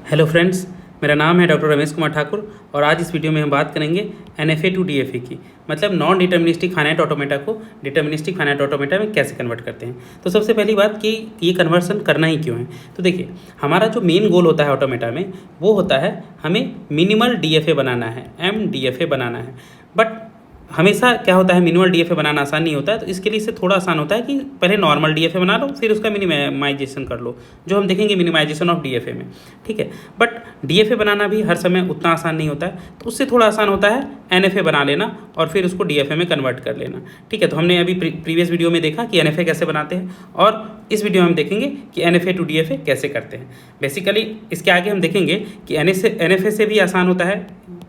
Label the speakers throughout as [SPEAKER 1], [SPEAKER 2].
[SPEAKER 1] Hello friends, मेरा नाम है डॉक्टर रमेश कुमार ठाकुर और आज इस वीडियो में हम बात करेंगे NFA टू DFA की, मतलब नॉन डिटर्मिनिस्टिक फाइनाइट ऑटोमेटा को डिटर्मिनिस्टिक फाइनाइट ऑटोमेटा में कैसे कन्वर्ट करते हैं। तो सबसे पहली बात कि ये कन्वर्सन करना ही क्यों है। तो देखिए, हमारा जो मेन गोल होता है ऑटोमेटा में वो होता है हमें मिनिमल DFA बनाना है, MDFA बनाना है। बट हमेशा क्या होता है, मिनिमल DFA बनाना आसान नहीं होता है। तो इसके लिए इससे थोड़ा आसान होता है कि पहले नॉर्मल DFA बना लो, फिर उसका मिनिमाइजेशन कर लो, जो हम देखेंगे मिनिमाइजेशन ऑफ DFA में, ठीक है। बट DFA बनाना भी हर समय उतना आसान नहीं होता है, तो उससे थोड़ा आसान होता है NFA बना लेना और फिर उसको DFA में कन्वर्ट कर लेना, ठीक है। तो हमने अभी प्रीवियस वीडियो में देखा कि NFA कैसे बनाते हैं और इस वीडियो में हम देखेंगे कि NFA टू DFA कैसे करते हैं। बेसिकली इसके आगे हम देखेंगे कि NFA से भी आसान होता है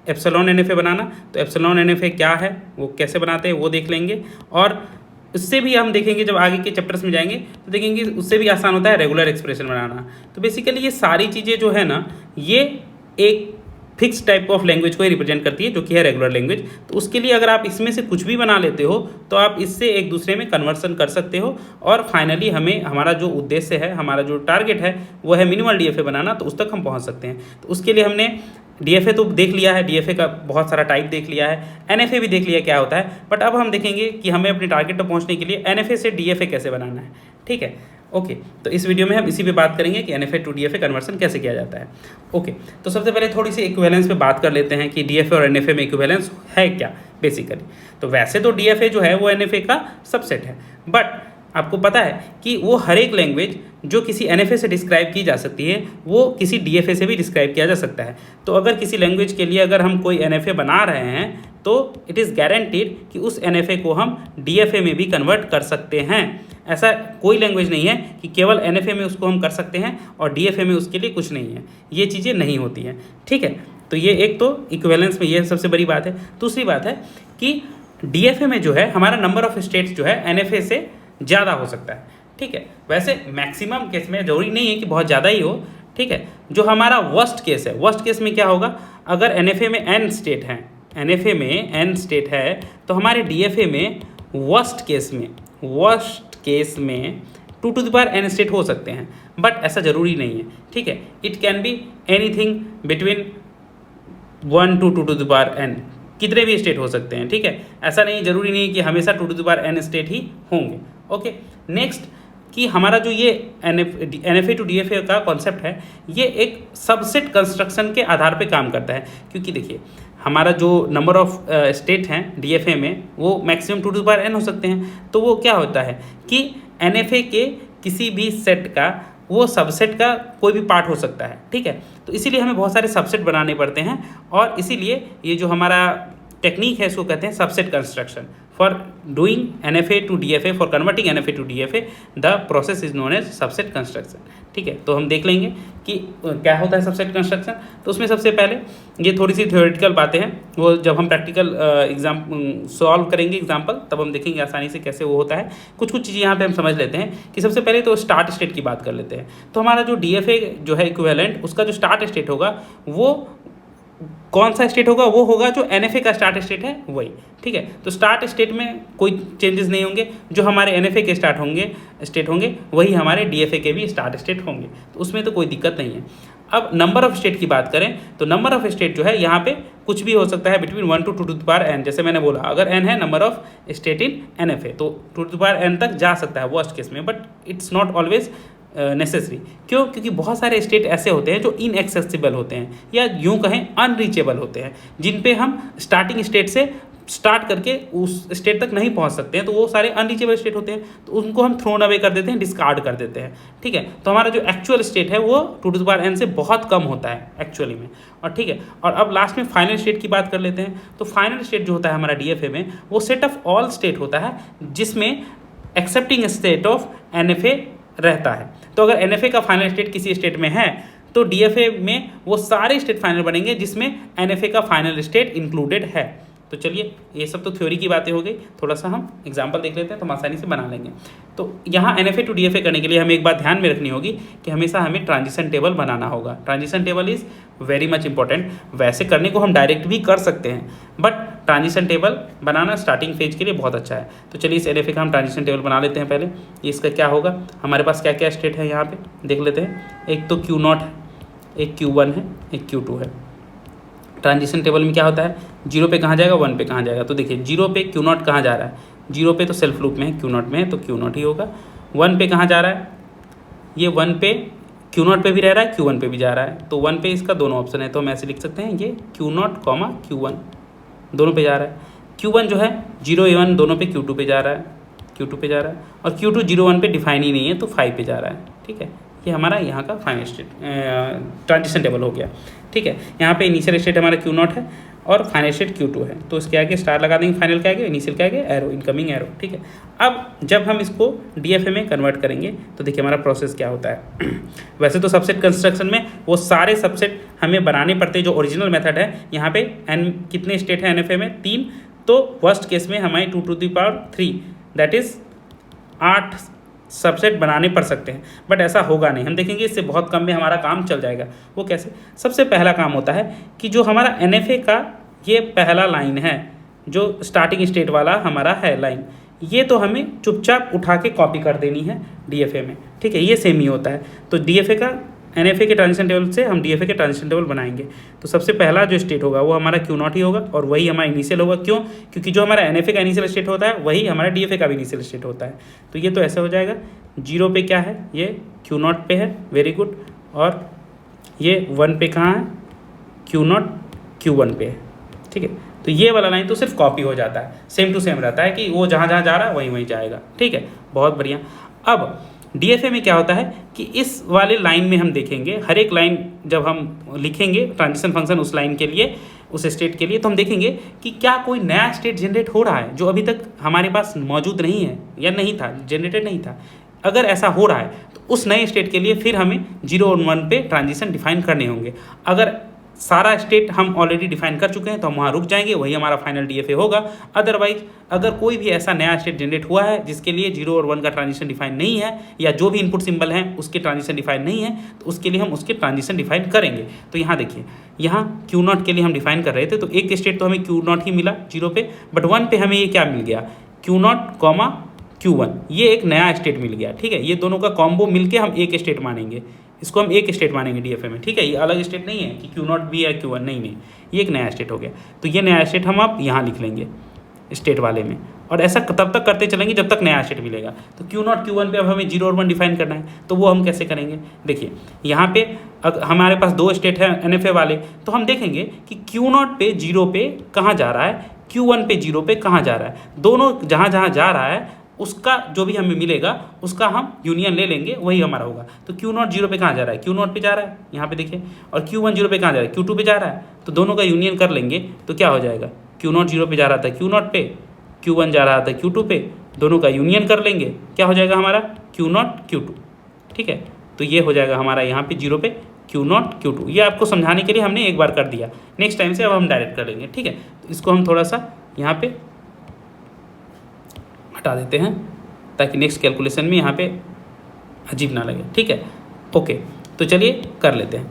[SPEAKER 1] एप्सिलॉन NFA बनाना। तो एप्सिलॉन NFA क्या है, वो कैसे बनाते हैं वो देख लेंगे, और उससे भी हम देखेंगे जब आगे के चैप्टर्स में जाएंगे तो देखेंगे उससे भी आसान होता है रेगुलर एक्सप्रेशन बनाना। तो बेसिकली ये सारी चीज़ें जो है ना, ये एक फिक्स टाइप ऑफ लैंग्वेज को ही रिप्रेजेंट करती है, जो कि है रेगुलर लैंग्वेज। तो उसके लिए अगर आप इसमें से कुछ भी बना लेते हो तो आप इससे एक दूसरे में कन्वर्सन कर सकते हो, और फाइनली हमें हमारा जो उद्देश्य है, हमारा जो टारगेट है वो है मिनिमल DFA बनाना, तो उस तक हम पहुंच सकते हैं। तो उसके लिए हमने DFA तो देख लिया है, DFA का बहुत सारा टाइप देख लिया है, NFA भी देख लिया क्या होता है। बट अब हम देखेंगे कि हमें अपने टारगेट पर पहुंचने के लिए NFA से DFA कैसे बनाना है, ठीक है। ओके, तो इस वीडियो में हम इसी पे बात करेंगे कि NFA टू DFA कन्वर्सन कैसे किया जाता है। ओके, तो सबसे पहले थोड़ी सी इक्विवेलेंस पे बात कर लेते हैं कि DFA और NFA में इक्विवेलेंस है क्या बेसिकली। तो वैसे तो DFA जो है वो NFA का सबसेट है, बट आपको पता है कि वो हर एक लैंग्वेज जो किसी NFA से डिस्क्राइब की जा सकती है वो किसी DFA से भी डिस्क्राइब किया जा सकता है। तो अगर किसी लैंग्वेज के लिए अगर हम कोई NFA बना रहे हैं तो इट इज़ गारंटीड कि उस NFA को हम DFA में भी कन्वर्ट कर सकते हैं। ऐसा कोई लैंग्वेज नहीं है कि केवल NFA में उसको हम कर सकते हैं और DFA में उसके लिए कुछ नहीं है, ये चीज़ें नहीं होती हैं, ठीक है। तो ये एक तो इक्विवेलेंस में ये सबसे बड़ी बात है। दूसरी बात है कि DFA में जो है हमारा नंबर ऑफ स्टेट्स जो है NFA से ज़्यादा हो सकता है, ठीक है। वैसे मैक्सिमम केस में ज़रूरी नहीं है कि बहुत ज़्यादा ही हो, ठीक है। जो हमारा वर्स्ट केस है, वर्स्ट केस में क्या होगा, अगर NFA में n स्टेट हैं, NFA में n स्टेट है, तो हमारे DFA में वर्स्ट केस में 2 to the power n state हो सकते हैं। बट ऐसा ज़रूरी नहीं है, ठीक है। It can be anything between 1 to 2 to the power n, कितने भी स्टेट हो सकते हैं, ठीक है। ऐसा नहीं, ज़रूरी नहीं कि हमेशा 2 to the power n state ही होंगे। ओके, नेक्स्ट कि हमारा जो ये NFA टू DFA का कॉन्सेप्ट है, ये एक सबसेट कंस्ट्रक्शन के आधार पे काम करता है। क्योंकि देखिए, हमारा जो नंबर ऑफ स्टेट हैं DFA में वो maximum 2 to the power n हो सकते हैं। तो वो क्या होता है कि NFA के किसी भी सेट का वो सबसेट का कोई भी पार्ट हो सकता है, ठीक है। तो इसीलिए हमें बहुत सारे सबसेट बनाने पड़ते हैं, और इसीलिए ये जो हमारा टेक्निक है इसको कहते हैं subset construction. For doing NFA to DFA, for converting NFA to DFA, the process is known as subset construction, ठीक है। तो हम देख लेंगे कि क्या होता है सबसेट कंस्ट्रक्शन। तो उसमें सबसे पहले ये थोड़ी सी थ्योरेटिकल बातें हैं, वो जब हम प्रैक्टिकल एग्जाम सॉल्व करेंगे एग्जाम्पल, तब हम देखेंगे आसानी से कैसे वो होता है। कुछ चीज़ें यहाँ पे हम समझ लेते हैं कि सबसे पहले तो स्टार्ट स्टेट की बात कर लेते हैं। तो हमारा जो DFA जो है इक्विवेलेंट, उसका जो स्टार्ट स्टेट होगा वो कौन सा स्टेट होगा, वो होगा जो NFA का स्टार्ट स्टेट है वही, ठीक है। तो स्टार्ट स्टेट में कोई चेंजेस नहीं होंगे, जो हमारे NFA के स्टेट होंगे वही हमारे DFA के भी स्टार्ट स्टेट होंगे, तो उसमें तो कोई दिक्कत नहीं है। अब नंबर ऑफ स्टेट की बात करें तो नंबर ऑफ स्टेट जो है यहाँ पे कुछ भी हो सकता है between 1 to 2 to the power n। जैसे मैंने बोला, अगर n है number of state in NFA, तो 2 to the power n तक जा सकता है वर्स्ट केस में, but it's not always necessary. क्यों? क्योंकि बहुत सारे स्टेट ऐसे होते हैं जो इनएक्सेसिबल होते हैं, या यूँ कहें अनरीचेबल होते हैं, जिन पे हम स्टार्टिंग स्टेट से स्टार्ट करके उस स्टेट तक नहीं पहुंच सकते हैं। तो वो सारे अनरीचेबल स्टेट होते हैं, तो उनको हम थ्रोन अवे कर देते हैं, डिस्कार्ड कर देते हैं, ठीक है। तो हमारा जो एक्चुअल स्टेट है वो 2 to the power n से बहुत कम होता है एक्चुअली में, और ठीक है। और अब लास्ट में फाइनल स्टेट की बात कर लेते हैं। तो फाइनल स्टेट जो होता है हमारा DFA में, वो सेट ऑफ ऑल स्टेट होता है जिसमें एक्सेप्टिंग स्टेट ऑफ NFA रहता है। तो अगर NFA का फाइनल स्टेट किसी स्टेट में है तो DFA में वो सारे स्टेट फाइनल बनेंगे जिसमें NFA का फाइनल स्टेट इंक्लूडेड है। तो चलिए, ये सब तो थ्योरी की बातें हो गई, थोड़ा सा हम एग्जांपल देख लेते हैं तो हम आसानी से बना लेंगे। तो यहाँ NFA टू DFA करने के लिए हमें एक बात ध्यान में रखनी होगी कि हमेशा हमें ट्रांजिशन टेबल बनाना होगा। Transition table is very much important. वैसे करने को हम डायरेक्ट भी कर सकते हैं, but transition table banana starting phase के लिए बहुत अच्छा है। तो चलिए इस NFA का हम ट्रांजिशन टेबल बना लेते हैं। पहले इसका क्या होगा, हमारे पास क्या क्या स्टेट है यहाँ पे देख लेते हैं। एक तो Q0 है, एक Q1 है, एक Q2 है। ट्रांजिशन टेबल में क्या होता है, 0 पे कहाँ जाएगा, 1 पे कहाँ जाएगा। तो देखिए 0 पे Q0 कहाँ जा रहा है, 0 पे तो सेल्फ लूप में है, Q0 में है तो Q0 ही होगा। 1 पे कहाँ जा रहा है, ये 1 पे Q0 पे भी रह रहा है, Q1 पे भी जा रहा है, तो 1 पे इसका दोनों ऑप्शन है, तो हम ऐसे लिख सकते हैं ये Q0, Q1 दोनों पे जा रहा है। Q1 जो है 0 1 दोनों पे Q2 पे जा रहा है, Q2 पे जा रहा है, और Q2 0 1 पे डिफाइन ही नहीं है तो 5 पे जा रहा है। ठीक है, ये हमारा यहाँ का फाइनल स्टेट ट्रांजिशन टेबल हो गया। ठीक है, यहाँ पे इनिशियल स्टेट हमारा Q0 है और फाइनल स्टेट Q2 है, तो इसके आगे स्टार लगा देंगे, फाइनल के आगे, इनिशियल के आगे एरो, इनकमिंग एरो। ठीक है, अब जब हम इसको DFA में कन्वर्ट करेंगे तो देखिए हमारा प्रोसेस क्या होता है। वैसे तो सबसेट कंस्ट्रक्शन में वो सारे सबसेट हमें बनाने पड़ते हैं जो ओरिजिनल मेथड है। यहाँ पे n कितने स्टेट है NFA में, 3, तो वर्स्ट केस में हमारी 2 to the power 3 that is 8 subset बनाने पड़ सकते हैं, बट ऐसा होगा नहीं। हम देखेंगे इससे बहुत कम में हमारा काम चल जाएगा। वो कैसे, सबसे पहला काम होता है कि जो हमारा NFA का ये पहला लाइन है, जो स्टार्टिंग स्टेट वाला हमारा है लाइन, ये तो हमें चुपचाप उठा के कॉपी कर देनी है DFA में। ठीक है, ये सेम ही होता है। तो DFA का NFA के ट्रांजिशन टेबल से हम DFA के ट्रांजिशन टेबल बनाएंगे, तो सबसे पहला जो स्टेट होगा वो हमारा Q0 ही होगा और वही हमारा इनिशियल होगा। क्यों, क्योंकि जो हमारा NFA का इनिशियल स्टेट होता है वही हमारा DFA का भी इनिशियल स्टेट होता है। तो ये तो ऐसे हो जाएगा, 0 पे क्या है, ये Q0 पे है, वेरी गुड, और ये 1 पे कहाँ है, Q0 Q1 पे है। ठीक है, तो ये वाला लाइन तो सिर्फ कॉपी हो जाता है, सेम टू सेम रहता है कि वो जहाँ जहाँ जा रहा है वहीं वहीं जाएगा। ठीक है, बहुत बढ़िया। अब DFA में क्या होता है कि इस वाले लाइन में हम देखेंगे, हर एक लाइन जब हम लिखेंगे ट्रांजिशन फंक्शन उस लाइन के लिए, उस स्टेट के लिए, तो हम देखेंगे कि क्या कोई नया स्टेट जनरेट हो रहा है जो अभी तक हमारे पास मौजूद नहीं है या नहीं था, जनरेटेड नहीं था। अगर ऐसा हो रहा है तो उस नए स्टेट के लिए फिर हमें 0 और 1 पे ट्रांजिशन डिफाइन करने होंगे। अगर सारा स्टेट हम ऑलरेडी डिफाइन कर चुके हैं तो हम वहाँ रुक जाएंगे, वही हमारा फाइनल DFA होगा। अदरवाइज अगर कोई भी ऐसा नया स्टेट जनरेट हुआ है जिसके लिए 0 और 1 का ट्रांजिशन डिफाइन नहीं है, या जो भी इनपुट सिंबल हैं उसके ट्रांजिशन डिफाइन नहीं है, तो उसके लिए हम उसके ट्रांजिशन डिफाइन करेंगे। तो यहाँ देखिए, यहाँ Q0 के लिए हम डिफाइन कर रहे थे, तो एक स्टेट तो हमें Q0 ही मिला 0 पे, बट 1 पे हमें ये क्या मिल गया, Q0, Q1, ये एक नया स्टेट मिल गया। ठीक है, ये दोनों का कॉम्बो मिलके हम एक स्टेट मानेंगे, इसको हम एक स्टेट मानेंगे DFA में। ठीक है, ये अलग स्टेट नहीं है कि Q0 भी है Q1, नहीं, ये एक नया स्टेट हो गया। तो ये नया स्टेट हम आप यहाँ लिख लेंगे स्टेट वाले में, और ऐसा तब तक करते चलेंगे जब तक नया स्टेट मिलेगा। तो Q0 Q1 पे अब हमें 0 और 1 डिफाइन करना है, तो वो हम कैसे करेंगे। देखिए यहाँ पे हमारे पास 2 स्टेट है NFA वाले, तो हम देखेंगे कि Q0 पे 0 पे कहाँ जा रहा है, Q1 पे 0 पे कहाँ जा रहा है। दोनों जहाँ जहाँ जा रहा है उसका जो भी हमें मिलेगा उसका हम यूनियन ले लेंगे, वही हमारा होगा। तो Q0 0 पे कहाँ जा रहा है, Q0 पे जा रहा है, यहाँ पे देखिए, और Q1 0 पे कहाँ जा रहा है, Q2 पे जा रहा है। तो दोनों का यूनियन कर लेंगे तो क्या हो जाएगा, Q0 0 पे जा रहा था Q0 पे, Q1 जा रहा था Q2 पे, दोनों का यूनियन कर लेंगे, क्या हो जाएगा हमारा Q0 Q2। ठीक है, तो ये हो जाएगा हमारा यहाँ पे 0 पे Q0 Q2। ये आपको समझाने के लिए हमने एक बार कर दिया, नेक्स्ट टाइम से अब हम डायरेक्ट कर लेंगे। ठीक है, तो इसको हम थोड़ा सा यहाँ पे हटा देते हैं ताकि नेक्स्ट कैलकुलेशन में यहाँ पे अजीब ना लगे। ठीक है, ओके, तो चलिए कर लेते हैं।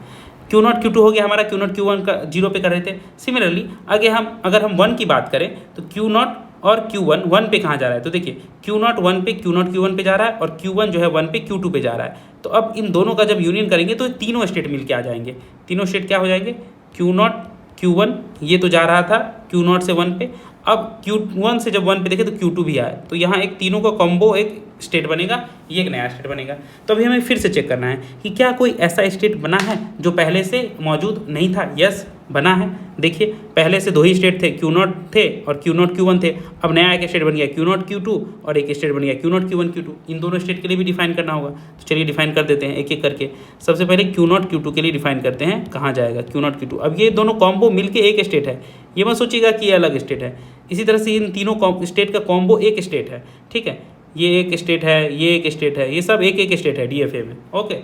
[SPEAKER 1] Q0 Q2 हो गया हमारा, Q0 Q1 का 0 पे कर रहे थे। सिमिलरली आगे हम अगर हम 1 की बात करें तो Q0 और Q1 1 पे कहाँ जा रहा है, तो देखिए Q0 1 पे Q0 Q1 पे जा रहा है और Q1 जो है 1 पे Q2 पे जा रहा है। तो अब इन दोनों का जब यूनियन करेंगे तो तीनों स्टेट मिल के आ जाएंगे। तीनों स्टेट क्या हो जाएंगे, Q0 Q1, ये तो जा रहा था Q0 से 1 पे, अब Q1 से जब 1 पे देखें तो Q2 भी आया, तो यहाँ एक तीनों का कॉम्बो एक स्टेट बनेगा, ये एक नया स्टेट बनेगा। तो अभी हमें फिर से चेक करना है कि क्या कोई ऐसा स्टेट बना है जो पहले से मौजूद नहीं था। यस, बना है। देखिए पहले से 2 ही स्टेट थे, Q0 थे और Q0 Q1 थे। अब नया एक स्टेट बन गया Q0 Q2 और एक स्टेट बन गया Q0 Q1 Q2। इन दोनों स्टेट के लिए भी डिफाइन करना होगा, तो चलिए डिफाइन कर देते हैं एक एक करके। सबसे पहले Q0 Q2 के लिए डिफाइन करते हैं, कहाँ जाएगा Q0 Q2। अब ये दोनों कॉम्बो मिलके एक स्टेट है, ये मत सोचिएगा कि ये अलग स्टेट है। इसी तरह से इन तीनों स्टेट का कॉम्बो एक स्टेट है। ठीक है, ये एक स्टेट है, ये एक स्टेट है, ये सब एक एक स्टेट है DFA में। ओके,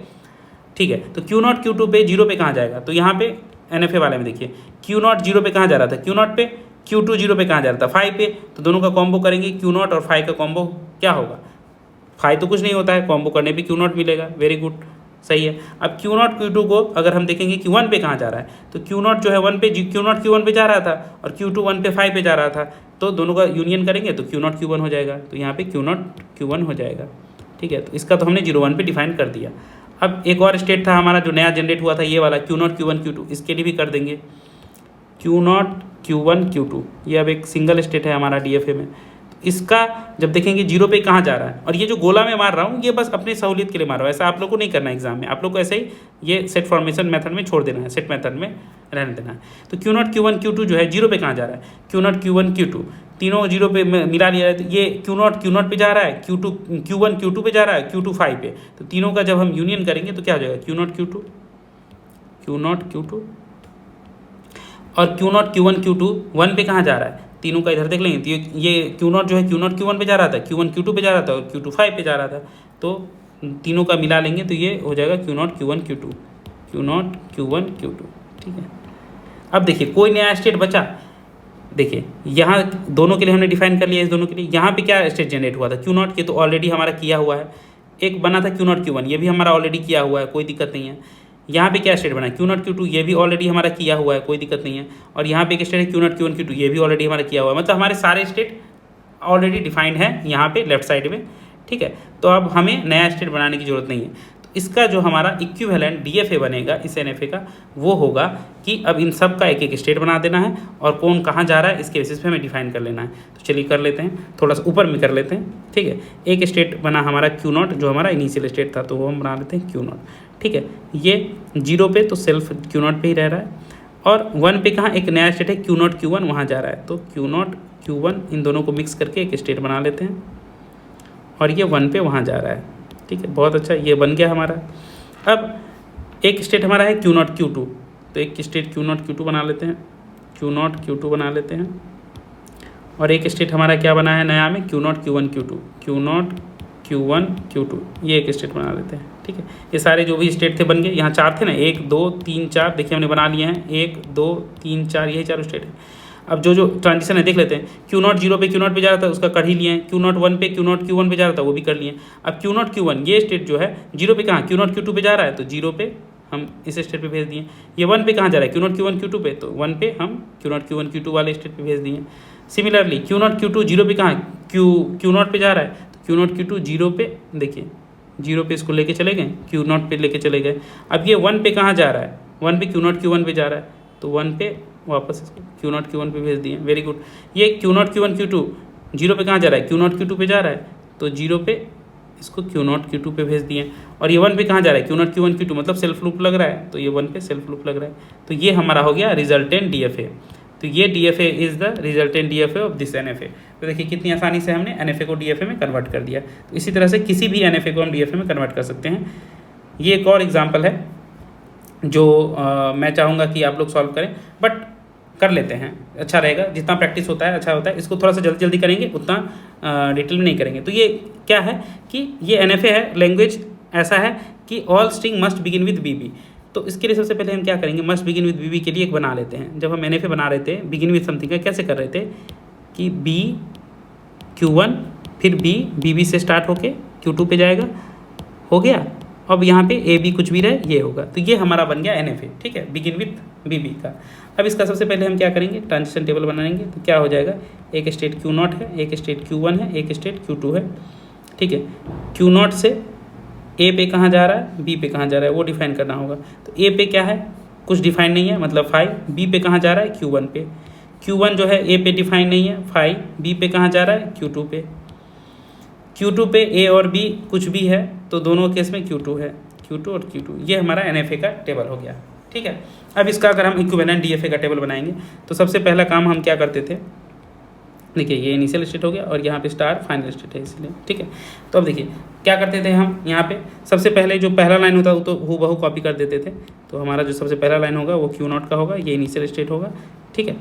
[SPEAKER 1] ठीक है, तो Q0 Q2 पे 0 पे कहाँ जाएगा, तो यहाँ पे NFA वाले में देखिए Q0 0 पे कहाँ जा रहा था, Q0 पे, Q2 0 पे कहाँ जा रहा था, 5 पे। तो दोनों का कॉम्बो करेंगे, Q0 और 5 का कॉम्बो क्या होगा, 5 तो कुछ नहीं होता है, कॉम्बो करने पे Q0 मिलेगा। वेरी गुड, सही है। अब Q0 Q2 को अगर हम देखेंगे कि 1 पे कहाँ जा रहा है, तो Q0 जो है 1 पे, Q0 Q1 पे जा रहा था और Q2 1 पे 5 पे जा रहा था, तो दोनों का यूनियन करेंगे तो Q0 Q1 हो जाएगा। तो यहाँ पे Q0 Q1 हो जाएगा। ठीक है, तो इसका तो हमने 0 1 पे डिफाइन कर दिया। अब एक और स्टेट था हमारा जो नया जनरेट हुआ था, ये वाला Q0 Q1 Q2, इसके लिए भी कर देंगे Q0 Q1 Q2। ये अब एक सिंगल स्टेट है हमारा DFA में। इसका जब देखेंगे जीरो पे कहाँ जा रहा है, और ये जो गोला मैं मार रहा हूँ ये बस अपनी सहूलियत के लिए मार रहा हूँ, ऐसा आप लोग को नहीं करना है एग्जाम में, आप लोग को ऐसे ही ये सेट फॉर्मेशन मेथड में छोड़ देना है, सेट मेथड में रहने देना है। तो Q0 Q1 Q2 जो है जीरो पे कहाँ जा रहा है, Q0 Q1 Q2 तीनों जीरो पे मिला लिया है। तो ये Q0 Q0 पे जा रहा है, Q1 Q2 पे जा रहा है, Q2 5 पे। तो तीनों का जब हम यूनियन करेंगे तो क्या हो जाएगा, Q0 Q2 और Q0 Q1 Q2 1 पे कहाँ जा रहा है, तीनों का इधर देख लेंगे। तो ये Q0 जो है Q0 Q1 पे जा रहा था, Q1 Q2 पे जा रहा था और Q2 5 पे जा रहा था। तो तीनों का मिला लेंगे तो ये हो जाएगा Q0 Q1 Q2, Q0 Q1 Q2। ठीक है, अब देखिए कोई नया स्टेट बचा। देखिए यहाँ दोनों के लिए हमने डिफाइन कर लिया, इस दोनों के लिए। यहाँ पे क्या स्टेट जनरेट हुआ था, Q0 के तो ऑलरेडी हमारा किया हुआ है। एक बना था Q0 Q1, ये भी हमारा ऑलरेडी किया हुआ है, कोई दिक्कत नहीं है। यहाँ पे क्या स्टेट बना है, Q0 Q2, ये भी ऑलरेडी हमारा किया हुआ है, कोई दिक्कत नहीं है। और यहाँ पे एक स्टेट है Q0 Q1 Q2, ये भी ऑलरेडी हमारा किया हुआ है। मतलब हमारे सारे स्टेट ऑलरेडी डिफाइंड है यहाँ पे लेफ्ट साइड में। ठीक है, तो अब हमें नया स्टेट बनाने की जरूरत नहीं है। तो इसका जो हमारा इक्विवेलेंट DFA बनेगा इस NFA का, वो होगा कि अब इन सब का एक एक स्टेट बना देना है और कौन कहाँ जा रहा है इसके बेसिस पे हमें डिफाइन कर लेना है। तो चलिए कर लेते हैं, थोड़ा सा ऊपर में कर लेते हैं। ठीक है, एक स्टेट बना हमारा Q0 जो हमारा इनिशियल स्टेट था, तो वो हम बना लेते हैं Q0। ठीक है, ये जीरो पे तो सेल्फ Q0 पे ही रह रहा है, और 1 पे कहाँ एक नया स्टेट है Q0 Q1, वहाँ जा रहा है। तो Q0 Q1 इन दोनों को मिक्स करके एक स्टेट बना लेते हैं, और ये 1 पे वहाँ जा रहा है। ठीक है, बहुत अच्छा, ये बन गया हमारा। अब एक स्टेट हमारा है Q0 Q2, तो एक स्टेट Q0 Q2 बना लेते हैं, Q0 Q2 बना लेते हैं। और एक स्टेट हमारा क्या बना है नया में, Q0 Q1 Q2, Q0 Q1 Q2, ये एक स्टेट बना लेते हैं। ठीक है, ये सारे जो भी स्टेट थे बन गए। यहाँ 4 थे ना, 1 2 3 4, देखिए हमने बना लिए हैं, 1 2 3 4, यही चारों स्टेट है। अब जो ट्रांजिशन है देख लेते हैं। Q0 जीरो पे Q0 पे जा रहा था, उसका कर ही लिए हैं। Q0 1 पे Q0 Q1 पे जा रहा था, वो भी कर लिए हैं। अब Q0 Q1 ये स्टेट जो है जीरो पे कहाँ, Q0 Q2 पे जा रहा है, तो जीरो पे हम इस स्टेट पे भेज दिए। ये 1 पे कहाँ जा रहा है, Q0 Q1 Q2 पे, तो 1 पे हम Q0 Q1 Q2 वाले स्टेट पे भेज दिए। सिमिलरली Q0 Q2 जीरो पे कहाँ, Q0 पे जा रहा है, तो Q0 Q2 जीरो पे, देखिए जीरो पे इसको लेके चले गए, Q0 पे लेके चले गए। अब ये 1 पे कहाँ जा रहा है, 1 पे Q0 Q1 पे जा रहा है, तो 1 पे वापस इसको Q0 Q1 पे भेज दिए। Very good. ये Q0 Q1 Q2 जीरो पे कहाँ जा रहा है, Q0 Q2 पे जा रहा है, तो जीरो पे इसको Q0 Q2 पे भेज दिए। और ये 1 पे कहाँ जा रहा है, Q0 Q1 Q2, मतलब सेल्फ लूप लग रहा है, तो ये 1 पे सेल्फ लूप लग रहा है। तो ये हमारा हो गया रिजल्टेंट DFA। तो ये DFA is the resultant DFA of this NFA। तो देखिए कितनी आसानी से हमने NFA को DFA में कन्वर्ट कर दिया। तो इसी तरह से किसी भी NFA को हम DFA में कन्वर्ट कर सकते हैं। ये एक और एग्जाम्पल है जो मैं चाहूँगा कि आप लोग सॉल्व करें, बट कर लेते हैं, अच्छा रहेगा। जितना प्रैक्टिस होता है अच्छा होता है। इसको थोड़ा सा जल्दी जल्दी करेंगे, उतना डिटेल में नहीं करेंगे। तो ये क्या है कि ये NFA है, लैंग्वेज ऐसा है कि all string must begin with BB। तो इसके लिए सबसे पहले हम क्या करेंगे, मस्ट बिगिन विद BB के लिए एक बना लेते हैं। जब हम NFA बना रहे थे बिगिन विद समथिंग का, कैसे कर रहे थे कि B Q1 फिर BB से स्टार्ट होके Q2 पे जाएगा, हो गया। अब यहाँ पे AB कुछ भी रहे ये होगा। तो ये हमारा बन गया NFA। ठीक है, बिगिन विथ BB का। अब इसका सबसे पहले हम क्या करेंगे, ट्रांजिशन टेबल बनाएंगे। तो क्या हो जाएगा, एक स्टेट Q0 है, एक स्टेट Q1 है, एक स्टेट Q2 है। ठीक है, Q0 से A पे कहाँ जा रहा है, B पे कहाँ जा रहा है, वो डिफाइन करना होगा। तो A पे क्या है, कुछ डिफाइन नहीं है, मतलब 5। B पे कहाँ जा रहा है, Q1 पे। Q1 जो है A पे डिफाइन नहीं है, 5। B पे कहाँ जा रहा है, Q2 पे। Q2 पे A और B कुछ भी है, तो दोनों केस में Q2 है, Q2 और Q2। ये हमारा NFA का टेबल हो गया। ठीक है, अब इसका अगर हम इक्विवेलेंट DFA का टेबल बनाएंगे तो सबसे पहला काम हम क्या करते थे, देखिए ये इनिशियल स्टेट हो गया और यहाँ पे स्टार फाइनल स्टेट है इसलिए। ठीक है, तो अब देखिए क्या करते थे हम, यहाँ पे सबसे पहले जो पहला लाइन होता है वो तो हूबहू कॉपी कर देते थे। तो हमारा जो सबसे पहला लाइन होगा वो Q0 का होगा, ये इनिशियल स्टेट होगा। ठीक है,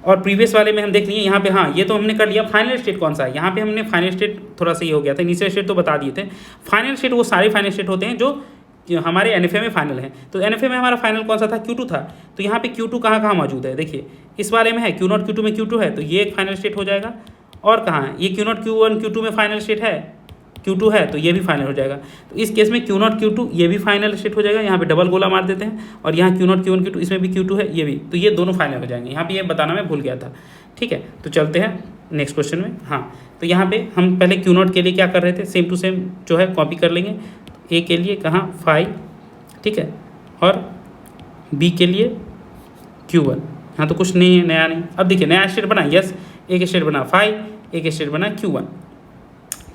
[SPEAKER 1] और प्रीवियस वाले में हम देख लिए यहाँ पे, हाँ ये तो हमने कर लिया। फाइनल स्टेट कौन सा है, यहाँ पे हमने फाइनल स्टेट थोड़ा सा ये हो गया था, इनिशियल स्टेट तो बता दिए थे। फाइनल स्टेट वो सारे फाइनल स्टेट होते हैं जो हमारे NFA में फाइनल है। तो NFA में हमारा फाइनल कौन सा था, Q2 था। तो यहाँ पे Q2 कहाँ कहाँ मौजूद है, देखिए इस वाले में है Q0 Q2 में Q2 है, तो ये एक फाइनल स्टेट हो जाएगा। और कहाँ है, ये Q0 Q1 Q2 में फाइनल स्टेट है, Q2 है, तो ये भी फाइनल हो जाएगा। तो इस केस में Q0 Q2 ये भी फाइनल स्टेट हो जाएगा। यहाँ पे डबल गोला मार देते हैं, और यहाँ Q0 Q1 Q2 इसमें भी Q2 है, ये भी, तो ये दोनों फाइनल हो जाएंगे। यहाँ पे ये बताना मैं भूल गया था। ठीक है, तो चलते हैं नेक्स्ट क्वेश्चन में। हाँ, तो यहाँ पे हम पहले Q0 के लिए क्या कर रहे थे, सेम टू सेम जो है कॉपी कर लेंगे। ए के लिए कहाँ फाई, ठीक है, और बी के लिए Q1। हाँ तो कुछ नहीं है, नया नहीं। अब देखिए नया स्टेट बना, यस एक स्टेट बना फाई, एक स्टेट बना Q1,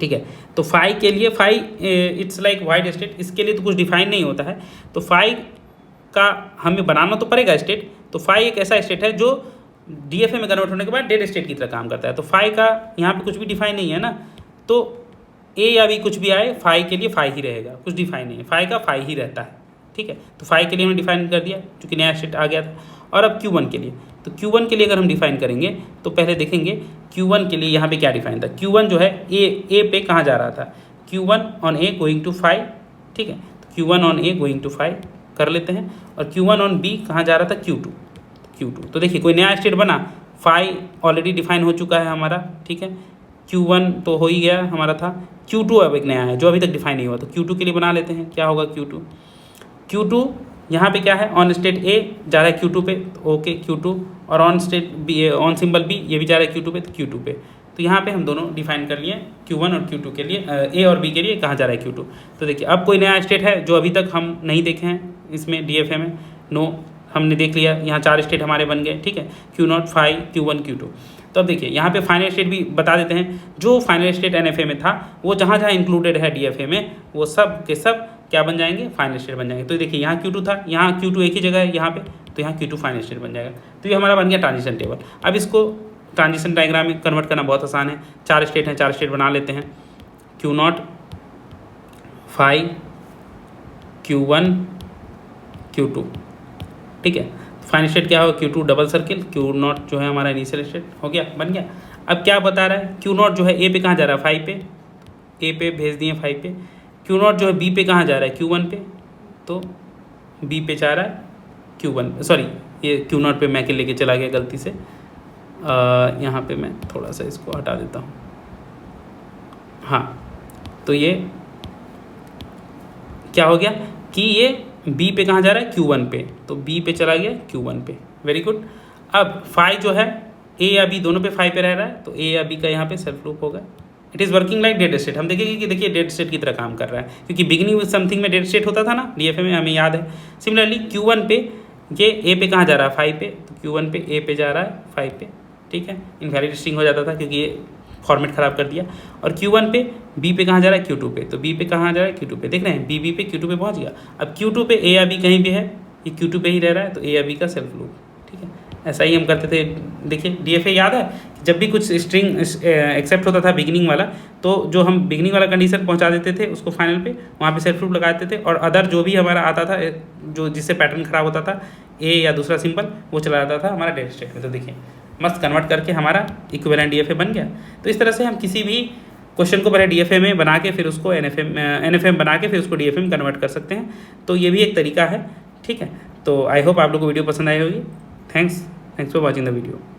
[SPEAKER 1] ठीक है। तो फाई के लिए phi it's like wide state, इसके लिए तो कुछ डिफाइन नहीं होता है, तो फाई का हमें बनाना तो पड़ेगा स्टेट। तो फाई एक ऐसा स्टेट है जो DFA में कन्वर्ट होने के बाद डेड स्टेट की तरह काम करता है। तो फाई का यहाँ पे कुछ भी डिफाइन नहीं है ना, तो ए या बी कुछ भी आए फाई के लिए फाई ही रहेगा, कुछ डिफाइन नहीं है, फाई का फाई ही रहता है, ठीक है। तो फाई के लिए हमने डिफाइन कर दिया क्योंकि नया स्टेट आ गया था। और अब Q1 के लिए, तो Q1 के लिए अगर हम डिफाइन करेंगे तो पहले देखेंगे Q1 के लिए यहाँ पे क्या डिफाइन था। Q1 जो है ए पे कहाँ जा रहा था, Q1 on a going to phi, ठीक है। तो Q1 on a going to phi कर लेते हैं, और Q1 ऑन बी कहाँ जा रहा था, Q2। तो देखिए कोई नया स्टेट बना, फाई ऑलरेडी डिफाइन हो चुका है हमारा, ठीक है। Q1 तो हो ही गया हमारा था, Q2 अब एक नया है जो अभी तक डिफाइन नहीं हुआ, तो Q2 के लिए बना लेते हैं। क्या होगा Q2 यहाँ पे क्या है, ऑन स्टेट ए जा रहा है Q2 पे, तो ओके Q2, और on state b, on symbol b ये भी जा रहा है Q2 पे, तो Q2 पे। तो यहाँ पे हम दोनों डिफाइन कर लिए Q1 और Q2 के लिए, ए और बी के लिए कहाँ जा रहा है Q2। तो देखिए अब कोई नया स्टेट है जो अभी तक हम नहीं देखे हैं इसमें DFA में, नो हमने देख लिया, यहाँ 4 स्टेट हमारे बन गए, ठीक है, Q0 फाई Q1 Q2। तो अब देखिए यहाँ पे फाइनल स्टेट भी बता देते हैं, जो फाइनल स्टेट NFA में था वो जहाँ जहाँ इंक्लूडेड है DFA में वो सब के सब क्या बन जाएंगे, फाइनल स्टेट बन जाएंगे। तो देखिए यहाँ Q2 था, यहाँ Q2 एक ही जगह है यहाँ पे, तो यहाँ Q2 फाइनल स्टेट बन जाएगा। तो ये हमारा बन गया ट्रांजिशन टेबल। अब इसको ट्रांजिशन डायग्राम में कन्वर्ट करना बहुत आसान है, 4 स्टेट हैं, 4 स्टेट बना लेते हैं। Q0 फाई Q1 Q2, ठीक है। फाइनल स्टेट क्या होगा, Q2 डबल सर्किल, Q0 जो है हमारा इनिशियल स्टेट हो गया, बन गया। अब क्या बता रहा है, Q0 जो है ए पे कहाँ जा रहा है, फाई पे, ए पे भेज दिए फाई पे। Q0 जो है बी पे कहाँ जा रहा है, Q1 पे, तो बी पे जा रहा है Q1, सॉरी ये Q0 पे मैं के लेके चला गया गलती से, यहाँ पे मैं थोड़ा सा इसको हटा देता हूँ। हाँ तो ये क्या हो गया कि ये बी पे कहाँ जा रहा है, Q1 पे, तो बी पे चला गया Q1 पे, वेरी गुड। अब फाई जो है ए या बी दोनों पे फाई पे रह रहा है, तो ए या बी का यहाँ पे सेल्फ लूप होगा। It is working like dead state, हम देखेंगे कि देखिए डेड स्टेट की तरह काम कर रहा है, क्योंकि बिगिनिंग विद समथिंग में डेड स्टेट होता था ना DFA में, हमें याद है। सिमिलरली Q1 पे ये ए पे कहाँ जा रहा है, फाई पे, तो Q1 पे ए पे जा रहा है फाई पे, ठीक है। इनवैलिड स्ट्रिंग हो जाता था क्योंकि ये फॉर्मेट ख़राब कर दिया। और Q1 पे बी पे कहाँ जा रहा है, Q2 पे, तो बी पे कहाँ जा रहा है, Q2 पे, देख रहे हैं बी पे Q2 पे पहुँच गया। अब Q2 पे ए या बी कहीं भी है, ये Q2 पे ही रह रहा है, तो ए या बी का सेल्फ लूप, ठीक है। ऐसा ही हम करते थे। देखिए DFA याद है, जब भी कुछ स्ट्रिंग एक्सेप्ट होता था बिगिनिंग वाला, तो जो हम बिगिनिंग वाला कंडीशन पहुंचा देते थे उसको फाइनल पे, वहाँ पे सेल्फ लूप लगा देते थे, और अदर जो भी हमारा आता था जो जिससे पैटर्न खराब होता था, ए या दूसरा सिंबल, वो चला जाता था हमारा डेड स्टेट में। तो देखिए मस्त कन्वर्ट करके हमारा इक्विवेलेंट DFA बन गया। तो इस तरह से हम किसी भी क्वेश्चन को पहले DFA में बना के फिर उसको NFA में बना के फिर उसको DFA में कन्वर्ट कर सकते हैं। तो ये भी एक तरीका है, ठीक है। तो आई होप आप लोग को वीडियो पसंद आई होगी। Thanks for watching the video.